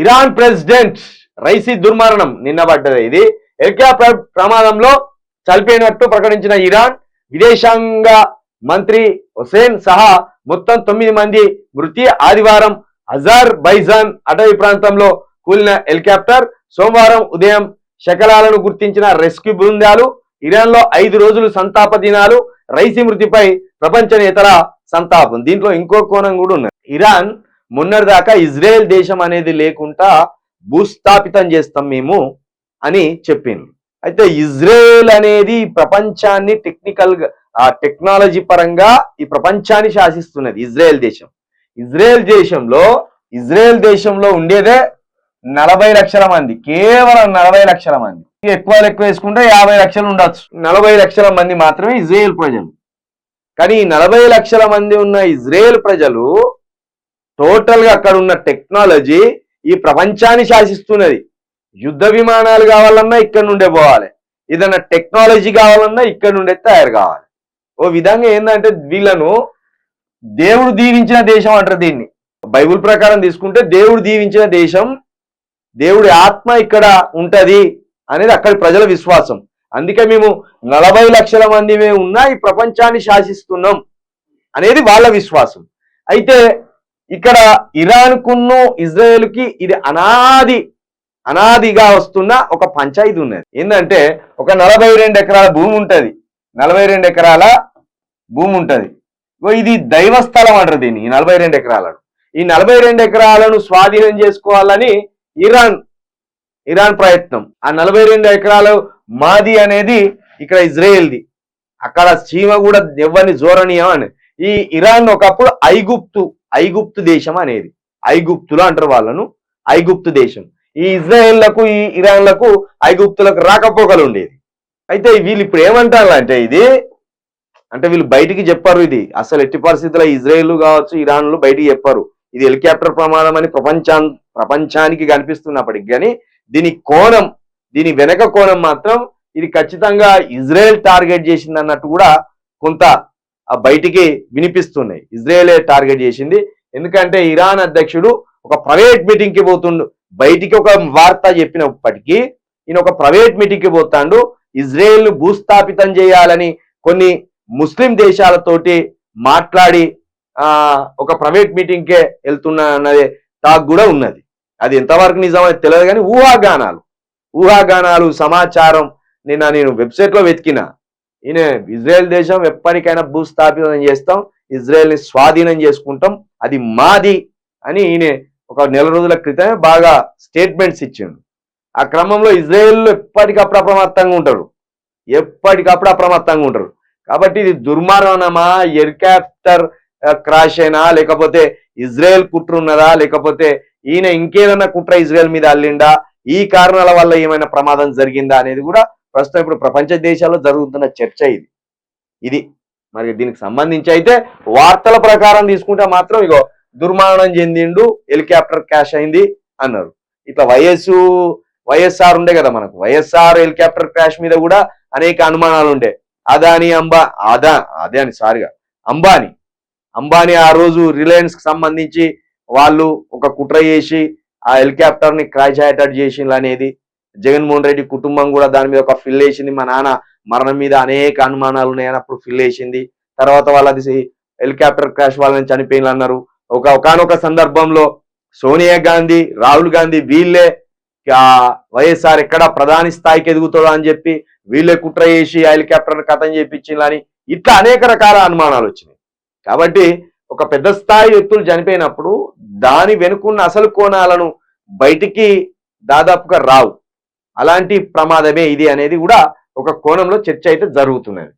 Iran president Raisi దుర్మరణం నిన్న పడ్డది. ఇది హెలికాప్టర్ ప్రమాదంలో చనిపోయినట్టు ప్రకటించిన ఇరాన్ విదేశాంగ మంత్రి హుసేన్ సహా మొత్తం 9 మంది మృతి. ఆదివారం అజర్బైజాన్ అటవీ ప్రాంతంలో కూలిన హెలికాప్టర్. సోమవారం ఉదయం శకలాలను గుర్తించిన రెస్క్యూ బృందాలు. ఇరాన్లో 5 రోజులు సంతాప దినాలు. రైసీ మృతిపై ప్రపంచ నేతల సంతాపం. దీంట్లో ఇంకో కోణం కూడా ఉన్నది. ఇరాన్ మొన్నటిదాకా ఇజ్రాయెల్ దేశం అనేది లేకుండా భూస్థాపితం చేస్తాం మేము అని చెప్పింది. అయితే ఇజ్రాయెల్ అనేది ప్రపంచాన్ని టెక్నాలజీ పరంగా ఈ ప్రపంచాన్ని శాసిస్తున్నది ఇజ్రాయెల్ దేశం. ఇజ్రాయెల్ దేశంలో ఉండేదే 40 లక్షల మంది, కేవలం 40 లక్షల మంది. ఎక్కువ వేసుకుంటే 50 లక్షలు ఉండొచ్చు. 40 లక్షల మంది మాత్రమే ఇజ్రాయెల్ ప్రజలు. కానీ 40 లక్షల మంది ఉన్న ఇజ్రాయెల్ ప్రజలు టోటల్ గా అక్కడ ఉన్న టెక్నాలజీ ఈ ప్రపంచాన్ని శాసిస్తున్నది. యుద్ధ విమానాలు కావాలన్నా ఇక్కడ నుండే పోవాలి, ఏదైనా టెక్నాలజీ కావాలన్నా ఇక్కడ నుండే తయారు కావాలి. ఓ విధంగా ఏంటంటే వీళ్ళను దేవుడు దీవించిన దేశం అంటారు దీన్ని. బైబుల్ ప్రకారం తీసుకుంటే దేవుడు దీవించిన దేశం, దేవుడి ఆత్మ ఇక్కడ ఉంటది అనేది అక్కడి ప్రజల విశ్వాసం. అందుకే మేము 40 లక్షల మంది మేము ఉన్నా ఈ ప్రపంచాన్ని శాసిస్తున్నాం అనేది వాళ్ళ విశ్వాసం. అయితే ఇక్కడ ఇరాన్కును ఇజ్రాయెల్కి ఇది అనాదిగా వస్తున్న ఒక పంచాయతీ ఉన్నది. ఏంటంటే ఒక 42 ఎకరాల భూమి ఉంటుంది. 42 ఎకరాల భూమి ఉంటుంది. ఇది దైవస్థలం అంటారు దీన్ని. ఈ 42 ఎకరాలను ఈ 42 ఎకరాలను స్వాధీనం చేసుకోవాలని ఇరాన్ ప్రయత్నం. ఆ 42 ఎకరాలు మాది అనేది ఇక్కడ ఇజ్రాయెల్ది. అక్కడ చీమ కూడా ఎవరిని జోరనీయం అని. ఈ ఇరాన్ ఒకప్పుడు ఐగుప్తు దేశం అనేది. ఐగుప్తులు అంటారు వాళ్ళను, ఐగుప్తు దేశం. ఈ ఇజ్రాయెల్లకు ఈ ఇరాన్లకు ఐగుప్తులకు రాకపోకలు ఉండేది. అయితే వీళ్ళు ఇప్పుడు ఏమంటారు అంటే వీళ్ళు బయటికి చెప్పారు. ఇది అసలు ఎట్టి పరిస్థితుల్లో ఇజ్రాయెల్ కావచ్చు ఇరాన్లు బయటికి చెప్పారు. ఇది హెలికాప్టర్ ప్రమాదం అని ప్రపంచానికి కనిపిస్తున్నప్పటికి కానీ దీని వెనక కోణం మాత్రం ఇది ఖచ్చితంగా ఇజ్రాయెల్ టార్గెట్ చేసింది అన్నట్టు కూడా కొంత బయటికి వినిపిస్తున్నాయి. ఇజ్రాయెలే టార్గెట్ చేసింది. ఎందుకంటే ఇరాన్ అధ్యక్షుడు ఒక ప్రైవేట్ మీటింగ్కి పోతుండు. బయటికి ఒక వార్త చెప్పినప్పటికీ ఈయన ఒక ప్రైవేట్ మీటింగ్కి పోతాడు. ఇజ్రాయెల్ను భూస్థాపితం చేయాలని కొన్ని ముస్లిం దేశాలతోటి మాట్లాడి ఒక ప్రైవేట్ మీటింగ్కే వెళ్తున్నా అన్నదే టాక్ కూడా ఉన్నది. అది ఎంతవరకు నిజమని తెలియదు కానీ ఊహాగానాలు సమాచారం నేను వెబ్సైట్లో వెతికిన. ఈయన ఇజ్రాయెల్ దేశం ఎప్పటికైనా భూస్థాపితం చేస్తాం, ఇజ్రాయెల్ని స్వాధీనం చేసుకుంటాం, అది మాది అని ఈయన ఒక 1 నెల రోజుల క్రితమే బాగా స్టేట్మెంట్స్ ఇచ్చిండు. ఆ క్రమంలో ఇజ్రాయెల్ ఎప్పటికప్పుడు అప్రమత్తంగా ఉంటారు. కాబట్టి ఇది దుర్మార్గమా, హెలికాప్టర్ క్రాష్ అయినా, లేకపోతే ఇజ్రాయెల్ కుట్ర ఉన్నదా, లేకపోతే ఈయన ఇంకేదన్నా కుట్ర ఇజ్రాయెల్ మీద అల్లిండా, ఈ కారణాల వల్ల ఏమైనా ప్రమాదం జరిగిందా అనేది కూడా ప్రస్తుతం ఇప్పుడు ప్రపంచ దేశాల్లో జరుగుతున్న చర్చ ఇది. మరి దీనికి సంబంధించి అయితే వార్తల ప్రకారం తీసుకుంటే మాత్రం దుర్మరణం చెందిండు, హెలికాప్టర్ క్రాష్ అయింది అన్నారు. ఇట్లా వైఎస్ఆర్ ఉండే కదా మనకు, వైఎస్ఆర్ హెలికాప్టర్ క్రాష్ మీద కూడా అనేక అనుమానాలు ఉండే. అంబానీ ఆ రోజు రిలయన్స్ కి సంబంధించి వాళ్ళు ఒక కుట్ర చేసి ఆ హెలికాప్టర్ ని క్రాష్ అయ్యేటట్టు చేసిండ్రు అనేది జగన్మోహన్ రెడ్డి కుటుంబం కూడా దాని మీద ఒక ఫిల్ వేసింది. మా నాన్న మరణం మీద అనేక అనుమానాలు ఉన్నాయని అప్పుడు ఫిల్ వేసింది. తర్వాత వాళ్ళది హెలికాప్టర్ క్రాష్ వాళ్ళని చనిపోయింది అన్నారు. ఒకనొక సందర్భంలో సోనియా గాంధీ, రాహుల్ గాంధీ వీళ్ళే వైఎస్ఆర్ ఎక్కడ ప్రధాని స్థాయికి ఎదుగుతాడో అని చెప్పి వీళ్ళే కుట్ర చేసి ఆ హెలికాప్టర్ కథం చేయించిందని ఇట్లా అనేక రకాల అనుమానాలు వచ్చినాయి. కాబట్టి ఒక పెద్ద స్థాయి వ్యక్తులు చనిపోయినప్పుడు దాని వెనుకున్న అసలు కోణాలను బయటికి దాదాపుగా రావు. అలాంటి ప్రమాదమే ఇది అనేది కూడా ఒక కోణంలో చర్చ అయితే జరుగుతున్నది.